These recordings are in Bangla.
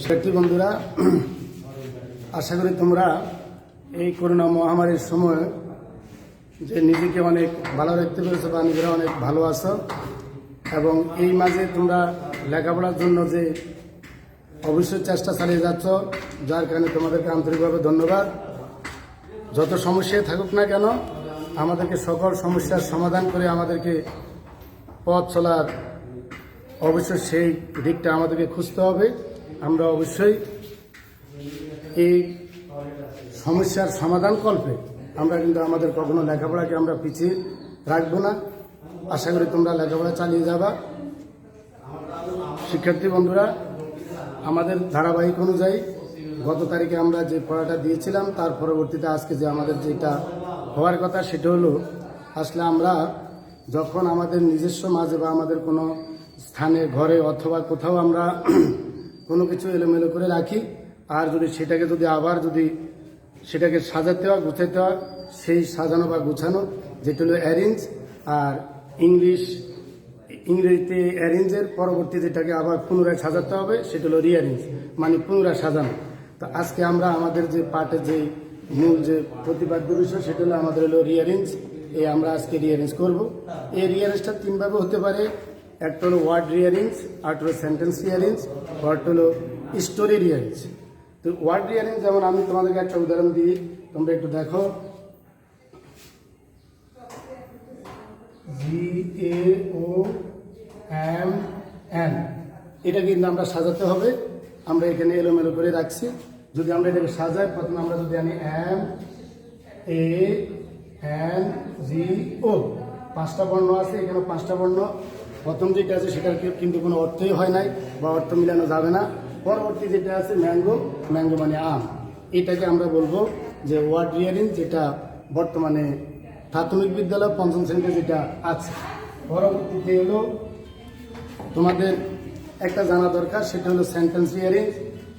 শিক্ষার্থী বন্ধুরা, আশা করি তোমরা এই করোনা মহামারীর সময় যে নিজেকে অনেক ভালো রাখতে পেরেছো বা নিজেরা অনেক ভালো আছো এবং এই মাঝে তোমরা লেখাপড়ার জন্য যে অবশ্যই চেষ্টা চালিয়ে যাচ্ছ, যার কারণে তোমাদেরকে আন্তরিকভাবে ধন্যবাদ। যত সমস্যায় থাকুক না কেন, আমাদেরকে সকল সমস্যার সমাধান করে আমাদেরকে পথ চলার অবশ্যই সেই দিকটা আমাদেরকে খুঁজতে হবে। আমরা অবশ্যই এই সমস্যার সমাধান কল্পে আমরা কিন্তু আমাদের কখনো লেখাপড়াকে আমরা পিছিয়ে রাখবো না। আশা করি তোমরা লেখাপড়া চালিয়ে যাবা। শিক্ষার্থী বন্ধুরা, আমাদের ধারাবাহিক অনুযায়ী গত তারিখে আমরা যে পড়াটা দিয়েছিলাম, তার পরবর্তীতে আজকে যে আমাদের যেটা হওয়ার কথা সেটা হলো, আসলে আমরা যখন আমাদের নিজস্ব মাঝে বা আমাদের কোনো স্থানে, ঘরে অথবা কোথাও আমরা কোনো কিছু এলোমেলো করে রাখি, আর যদি সেটাকে আবার সেটাকে সাজাতে হয়, গুছাতে হয়, সেই সাজানো বা গুছানো যেটা হলো অ্যারেঞ্জ, আর ইংরেজিতে অ্যারেঞ্জের পরবর্তী যেটাকে আবার পুনরায় সাজাতে হবে সেটা হলো রিঅ্যারেঞ্জ, মানে পুনরায় সাজানো। তো আজকে আমরা আমাদের যে পাঠের যে মূল যে প্রতিপাদ্য বিষয় সেটা হলো আমাদের হলো রিঅ্যারেঞ্জ। আমরা আজকে রিঅ্যারেঞ্জ করব। এই রিঅ্যারেঞ্জটা তিনভাবে হতে পারে। একটা হলো ওয়ার্ড রিঅ্যারেঞ্জ, আরেকটা হলো সেন্টেন্স রিঅ্যারেঞ্জ, আরেকটা হলো স্টোরি রিঅ্যারেঞ্জ। তো ওয়ার্ড রিঅ্যারেঞ্জ যেমন আমি তোমাদেরকে একটা উদাহরণ দিই, তোমরা একটু দেখো। GAOMN, এটা কিন্তু আমরা সাজাতে হবে। আমরা এখানে এলোমেলো করে রাখছি। যদি আমরা এটাকে সাজাই, প্রথমে আমরা যদি আনি MANGO, 5টা বর্ণ আছে, এখানে 5টা বর্ণ। প্রথম যেটা আছে সেটার কিন্তু কোনো অর্থই হয় নাই বা অর্থ মিলানো যাবে না। পরবর্তী যেটা আছে ম্যাঙ্গো মানে আম, এটাকে আমরা বলবো যে ওয়ার্ড রিঅ্যারেঞ্জ, যেটা বর্তমানে প্রাথমিক বিদ্যালয় 5ম শ্রেণীতে যেটা আছে। পরবর্তীতে হলো তোমাদের একটা জানা দরকার, সেটা হলো সেন্টেন্স রিঅ্যারেঞ্জ।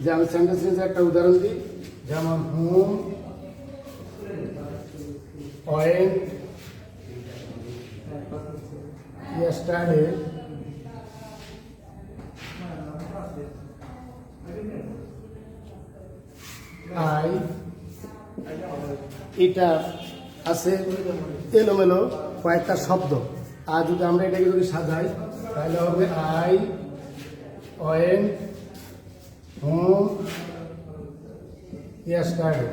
যে আমি সেন্টেন্স রিঅ্যারেঞ্জের একটা উদাহরণ দিই, যেমন হোম ওয়েন্ট yesterday এটা আছে এলোমেলো কয়েকটা শব্দ। আর যদি আমরা এটাকে সাজাই, তাহলে হবে I went home yesterday।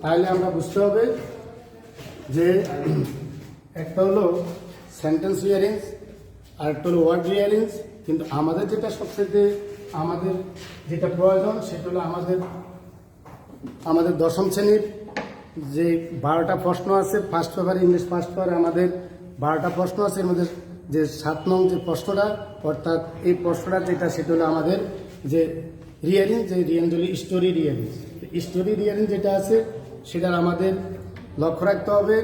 তাহলে আমরা বুঝতে হবে যে একটা হলো সেন্টেন্স রিঅ্যারেঞ্জ, আর একটা হলো ওয়ার্ড রিঅ্যারেঞ্জ। কিন্তু আমাদের যেটা সবচেয়ে আমাদের যেটা প্রয়োজন সেটা হলো আমাদের 10ম শ্রেণীর যে 12টা প্রশ্ন আছে, ফার্স্ট পেপার ইংলিশ ফার্স্ট পেপারে আমাদের 12টা প্রশ্ন আছে। এর মধ্যে যে 7 নং যে প্রশ্নটা, অর্থাৎ এই প্রশ্নটা যেটা সেটা হলো আমাদের যে রিঅ্যারেঞ্জ, যে রিঅ্যারেঞ্জ হলো স্টোরি রিঅ্যারেঞ্জ। স্টোরি রিঅ্যারেঞ্জ যেটা আছে সেটা আমাদের লক্ষ্য রাখতে হবে।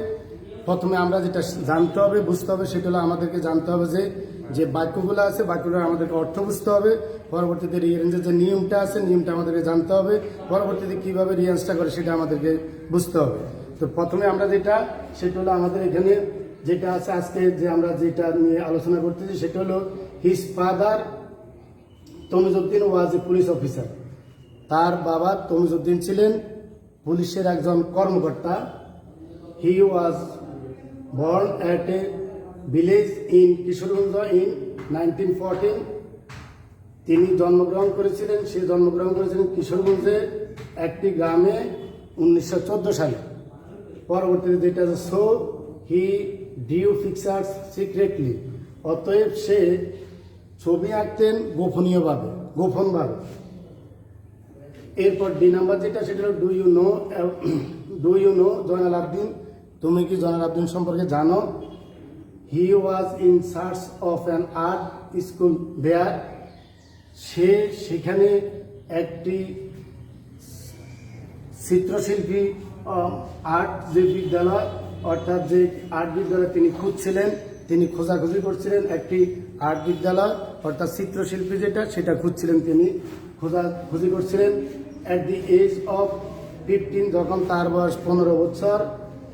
প্রথমে আমরা যেটা জানতে হবে, বুঝতে হবে, সেটা হলো আমাদেরকে জানতে হবে যে বাক্যগুলো আছে, বাক্যগুলোর আমাদেরকে অর্থ বুঝতে হবে। পরবর্তীতে রিঅ্যারেঞ্জের যে নিয়মটা আছে, নিয়মটা আমাদেরকে জানতে হবে। পরবর্তীতে কীভাবে রিঅ্যারেঞ্জটা করে সেটা আমাদেরকে বুঝতে হবে। তো প্রথমে আমরা সেটা হলো আমাদের এখানে যেটা আছে আজকে যে আমরা যেটা নিয়ে আলোচনা করতেছি সেটা হলো his father Tamizuddin was a police officer. তার বাবা তমিজউদ্দিন ছিলেন পুলিশের একজন কর্মকর্তা। He was born at a village in Kishoreganj in 1914। তিনি জন্মগ্রহণ করেছিলেন কিশোরগঞ্জে একটি গ্রামে 1914 সালে। পরবর্তীতে যেটা so he drew pictures secretly, অতএব সে ছবি আঁকতেন গোপনভাবে। এরপর ডি নাম্বার যেটা সেটা হলো do you know Zainul Abedin, তুমি কি জয়নাল আবদিন সম্পর্কে জানো? He was in search of an art school there, সে সেখানে একটি চিত্রশিল্পী আর্ট যে বিদ্যালয়, অর্থাৎ যে আর্ট বিদ্যালয় তিনি খোঁজাখুঁজি করছিলেন, একটি আর্ট বিদ্যালয় অর্থাৎ চিত্রশিল্পী যেটা সেটা খুঁজছিলেন, তিনি খোঁজাখুঁজি করছিলেন। অ্যাট দি এজ অফ 15, যখন তার বয়স 15 বছর,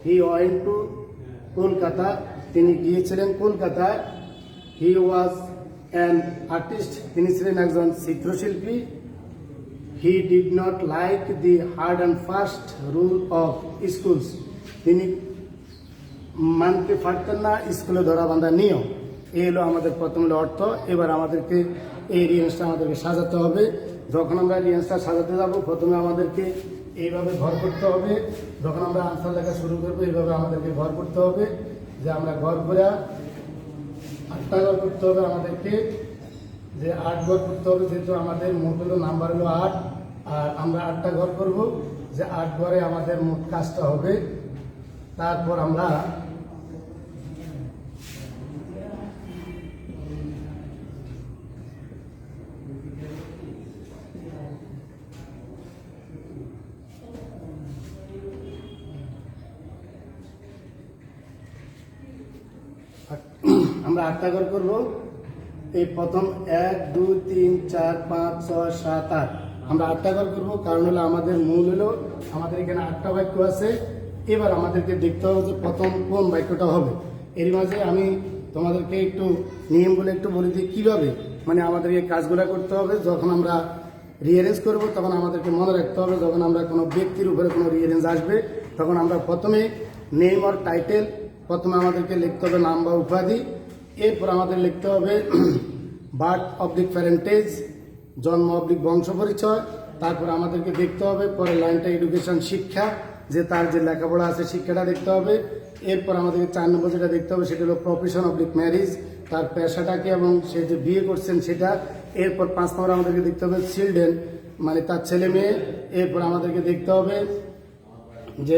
হি ওয়েন্ট টু কলকাতা। তিনি গিয়েছিলেন কলকাতায়। হি ওয়াজ অ্যান আর্টিস্ট, তিনি ছিলেন একজন চিত্রশিল্পী। He did not like the hard and fast rule of schools, তিনি মানতে পারতেন না স্কুলে ধরা বাঁধা নিয়ম। এই হলো আমাদের প্রথম হলো অর্থ। এবার আমাদেরকে এই রিয়েন্সটা আমাদেরকে সাজাতে হবে। যখন আমরা রিয়েন্সটা সাজাতে যাব, প্রথমে আমাদেরকে এইভাবে ঘর করতে হবে। যখন আমরা আনসার লেখা শুরু করবো, এইভাবে আমাদেরকে ঘর করতে হবে। যে আমরা ঘর করে 8টা ঘর করতে হবে আমাদেরকে, যে 8 ঘর করতে হবে, যেহেতু আমাদের মোট হলো নাম্বার হলো 8, আর আমরা 8টা ঘর করব। যে 8 ঘরে আমাদের মোট কাজটা হবে। তারপর আমরা আমরা 8টা ঘর করব। এই প্রথম 1 2 3 4 5 6 7 8 আমরা 8টা ঘর করব। কারণ হলো আমাদের মূল হলো আমাদের এখানে 8টা বাক্য আছে। এবার আমাদেরকে দেখতে হবে যে প্রথম কোন বাক্যটা হবে। এর মাঝে আমি তোমাদেরকে একটু নিয়মগুলো একটু বলে দিই কীভাবে মানে আমাদেরকে কাজগুলো করতে হবে। যখন আমরা রিয়ারেঞ্জ করব, তখন আমাদেরকে মনে রাখতে হবে, যখন আমরা কোনো ব্যক্তির উপরে কোনো রিয়ারেঞ্জ আসবে, তখন আমরা প্রথমে নেম অর টাইটেল, প্রথমে আমাদেরকে লিখতে হবে নাম বা উপাধি। এরপর আমাদের লিখতে হবে বার্থ অবলিক প্যারেন্টেজ, জন্ম অবলিক বংশ পরিচয়। তারপর আমাদেরকে দেখতে হবে পরের লাইনটা এডুকেশন, শিক্ষা, যে তার যে লেখাপড়া আছে শিক্ষাটা দেখতে হবে। এরপর আমাদেরকে 4 নম্বর যেটা দেখতে হবে সেটা হলো প্রফেশন অবলিক ম্যারিজ, তার পেশাটাকে এবং সে যে বিয়ে করছেন সেটা। এরপর 5 নম্বর আমাদেরকে দেখতে হবে চিলড্রেন, মানে তার ছেলে মেয়ে। এরপর আমাদেরকে দেখতে হবে যে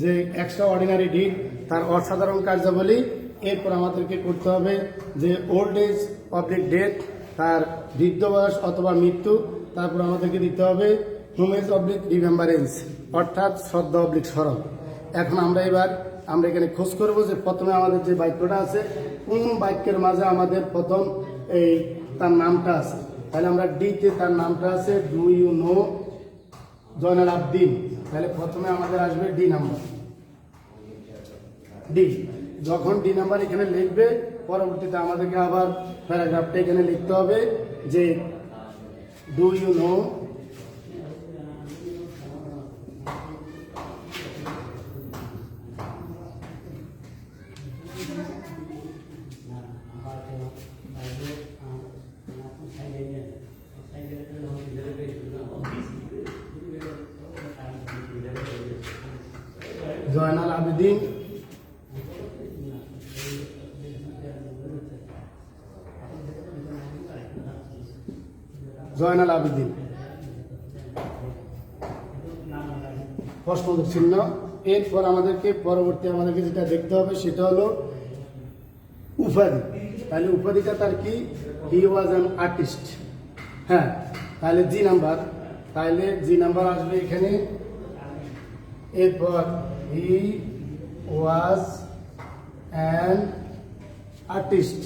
যে এক্সট্রা অর্ডিনারি ডিড, তার অসাধারণ কার্যাবলী। এরপর আমাদেরকে করতে হবে যে ওল্ড এজ অবলিক ডেথ, তার বৃদ্ধ বয়স অথবা মৃত্যু। তারপর আমাদেরকে দিতে হবে হোমেজ অবলিক রিমেম্বারেন্স, অর্থাৎ শ্রদ্ধা অবলিক স্মরণ। এখন আমরা এখানে খোঁজ করব যে প্রথমে আমাদের যে বাক্যটা আছে, কোন বাক্যের মাঝে আমাদের প্রথম এই তার নামটা আছে। তাহলে আমরা ডিতে তার নামটা আছে, ডু ইউ নো জয়নাল আবদিন। তাহলে প্রথমে আমাদের আসবে ডি নাম্বার, ডি। যখন ডি নাম্বার এখানে লিখবে, পরবর্তীতে আমাদেরকে আবার প্যারাগ্রাফটা এখানে লিখতে হবে যে do you know Zainul Abedin Zainul Abedin প্রশ্নবোধক চিহ্ন। এরপর আমাদেরকে আমাদেরকে যেটা দেখতে হবে সেটা হলো উপাধি। তাহলে উপাধিটা তার কি? হি ওয়াজ অ্যান আর্টিস্ট। হ্যাঁ, তাহলে জি নাম্বার, তাহলে জি নাম্বার আসবে এখানে। এরপর হি ওয়াজ অ্যান আর্টিস্ট।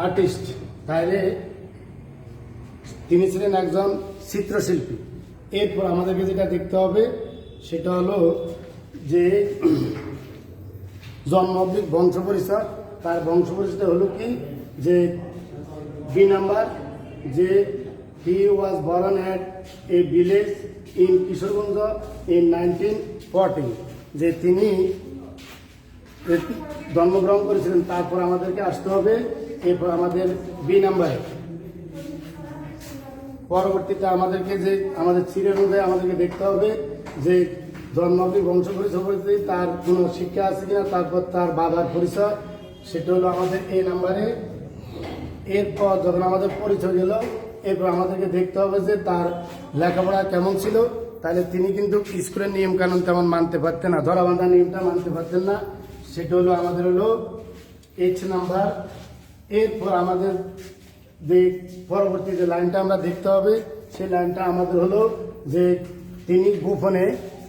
আর্টিস্ট, তাহলে তিনি ছিলেন একজন চিত্রশিল্পী। এরপর আমাদেরকে যেটা দেখতে হবে সেটা হলো যে জন্ম অবলিক বংশ পরিচয়। তার বংশ পরিচয় হলো কি, যে বি নাম্বার, যে he was born at a village in Kishoreganj in 1940, যে তিনি জন্মগ্রহণ করেছিলেন। তারপর আমাদেরকে আসতে হবে এরপর আমাদের বি নাম্বারে। পরবর্তীতে আমাদেরকে যে আমাদের সিরিয়াল অনুযায়ী আমাদেরকে দেখতে হবে যে জন্মাবলী বংশ পরিচয় পরিচয়, তার কোনো শিক্ষা আছে কিনা, তারপর তার বাবার পরিচয়, সেটা হলো আমাদের এ নাম্বারে। এরপর যখন আমাদের পরিচয় গেল, এরপর আমাদেরকে দেখতে হবে যে তার লেখাপড়া কেমন ছিল। তাহলে তিনি কিন্তু স্কুলের নিয়ম কানুন তেমন মানতে পারতেন না, ধরা বাঁধা নিয়মটা মানতে পারতেন না, সেটা হলো আমাদের হলো এইচ নাম্বার। এরপর আমাদের যে পরবর্তী যে লাইনটা আমরা দেখতে হবে সেই লাইনটা আমাদের হলো যে তিনি গোপনে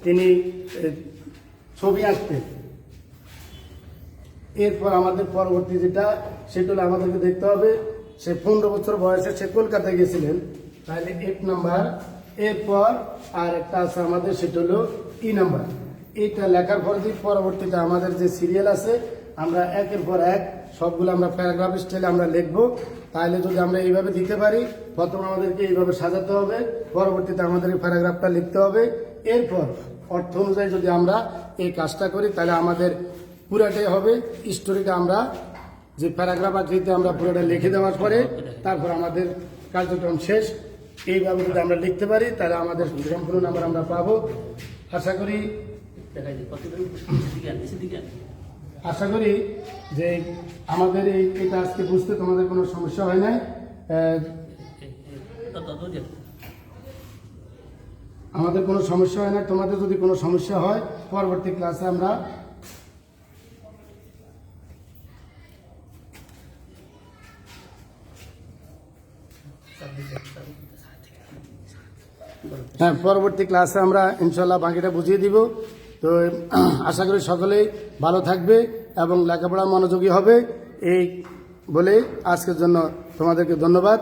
তিনি ছবি আঁকতেন। এরপর আমাদের পরবর্তী যেটা সেটা হলো আমাদেরকে দেখতে হবে সে 15 বছর বয়সে সে কলকাতায় গেছিলেন। তাহলে 8 নাম্বার এরপর আর একটা আছে আমাদের, সেটা হলো ই নাম্বার। এইটা লেখার পর পরবর্তীতে আমাদের যে সিরিয়াল আছে আমরা একের পর এক সবগুলো আমরা প্যারাগ্রাফ স্টাইলে আমরা লিখবো। তাহলে যদি আমরা এইভাবে দিতে পারি, প্রথম আমাদেরকে এইভাবে সাজাতে হবে, পরবর্তীতে আমাদের প্যারাগ্রাফটা লিখতে হবে। এরপর অর্থ অনুযায়ী যদি আমরা এই কাজটা করি তাহলে আমাদের পুরাটাই হবে স্টোরিটা, আমরা যে প্যারাগ্রাফ আকৃতিতে আমরা পুরোটা লিখে দেওয়ার পরে তারপর আমাদের কার্যক্রম শেষ। এইভাবে যদি আমরা লিখতে পারি তাহলে আমাদের সম্পূর্ণ নাম্বার আমরা পাবো। আশা করি যে আমাদের এটা আজকে বুঝতে তোমাদের কোনো সমস্যা হয় নাই। আমাদের কোনো সমস্যা হয় না। তোমাদের যদি কোনো সমস্যা হয় পরবর্তী ক্লাসে আমরা পরবর্তী ক্লাসে আমরা ইনশাল্লাহ বাকিটা বুঝিয়ে দিব। তো আশা করি সকলেই ভালো থাকবে এবং লেখাপড়া মনোযোগী হবে। এই বলে আজকের জন্য তোমাদেরকে ধন্যবাদ।